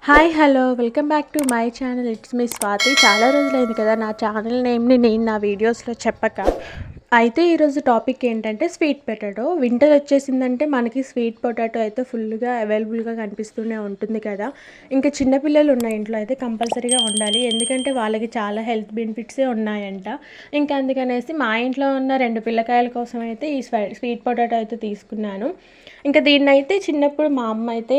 Hi hello welcome back to my channel. It's me Swathi. చాలా రోజులైంది కదా నా ఛానల్ నేమ్ని నేను నా వీడియోస్లో చెప్పక. అయితే ఈరోజు టాపిక్ ఏంటంటే స్వీట్ పొటాటో. వింటర్ వచ్చేసిందంటే మనకి స్వీట్ పొటాటో అయితే ఫుల్గా అవైలబుల్గా కనిపిస్తూనే ఉంటుంది కదా. ఇంకా చిన్నపిల్లలు ఉన్న ఇంట్లో అయితే కంపల్సరీగా ఉండాలి, ఎందుకంటే వాళ్ళకి చాలా హెల్త్ బెనిఫిట్సే ఉన్నాయంట. ఇంకా అందుకనేసి మా ఇంట్లో ఉన్న 2 పిల్లకాయల కోసం అయితే ఈ స్వీట్ పొటాటో అయితే తీసుకున్నాను. ఇంకా దీన్నైతే చిన్నప్పుడు మా అమ్మ అయితే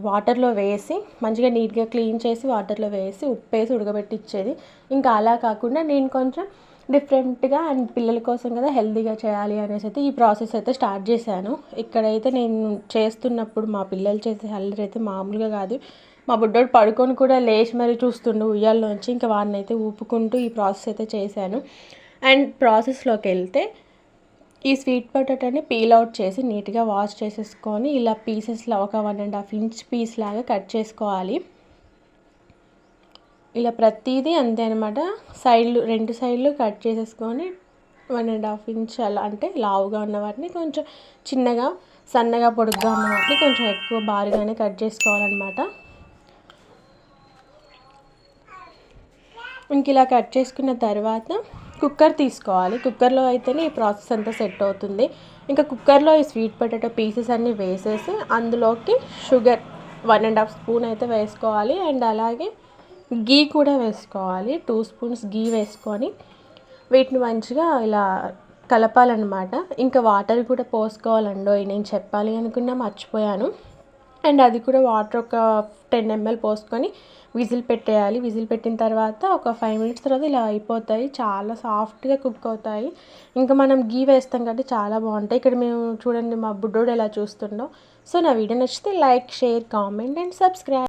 వాటర్లో వేసి మంచిగా నీట్గా క్లీన్ చేసి వాటర్లో వేసి ఉప్పేసి ఉడకబెట్టిచ్చేది. ఇంకా అలా కాకుండా నేను కొంచెం డిఫరెంట్గా అండ్ పిల్లల కోసం కదా హెల్తీగా చేయాలి అనేసి అయితే ఈ ప్రాసెస్ అయితే స్టార్ట్ చేశాను. ఇక్కడైతే నేను చేస్తున్నప్పుడు మా పిల్లలు చేసే అల్లరి అయితే మామూలుగా కాదు. మా బుడ్డోడు పడుకొని కూడా లేచి మరీ చూస్తుండు ఉయ్యాల్లోంచి. ఇంకా వాడిని అయితే ఊపుకుంటూ ఈ ప్రాసెస్ అయితే చేశాను. అండ్ ప్రాసెస్లోకి వెళ్తే ఈ స్వీట్ పొటాటోని పీల్ అవుట్ చేసి నీట్గా వాష్ చేసేసుకొని ఇలా పీసెస్లో ఒక 1.5 ఇంచ్ పీస్ లాగా కట్ చేసుకోవాలి. ఇలా ప్రతిదీ అంతే అనమాట. రెండు సైడ్లు కట్ చేసేసుకొని 1.5 ఇంచ్ అలా, అంటే లావుగా ఉన్న వాటిని కొంచెం చిన్నగా, సన్నగా పొడుగ్గా ఉన్న వాటిని కొంచెం ఎక్కువ భారీగానే కట్ చేసుకోవాలన్నమాట. ఇంక ఇలా కట్ చేసుకున్న తర్వాత కుక్కర్ తీసుకోవాలి. కుక్కర్లో అయితేనే ఈ ప్రాసెస్ అంతా సెట్ అవుతుంది. ఇంకా కుక్కర్లో ఈ స్వీట్ పొటాటో పీసెస్ అన్నీ వేసేసి అందులోకి షుగర్ 1.5 స్పూన్ అయితే వేసుకోవాలి. అండ్ అలాగే గీ కూడా వేసుకోవాలి. 2 స్పూన్స్ గీ వేసుకొని వీటిని మంచిగా ఇలా కలపాలన్నమాట. ఇంకా వాటర్ కూడా పోసుకోవాలండో, నేను చెప్పాలి అనుకున్నా మర్చిపోయాను. అండ్ అది కూడా వాటర్ ఒక 10 ml పోసుకొని విజిల్ పెట్టేయాలి. విజిల్ పెట్టిన తర్వాత ఒక 5 మినిట్స్ తర్వాత ఇలా అయిపోతాయి. చాలా సాఫ్ట్గా కుక్ అవుతాయి. ఇంకా మనం గీ వేస్తాం కాబట్టి చాలా బాగుంటాయి. ఇక్కడ మేము చూడండి మా బుడ్డోడు ఎలా చూస్తుండో. సో నా వీడియో నచ్చితే like, share, comment and subscribe.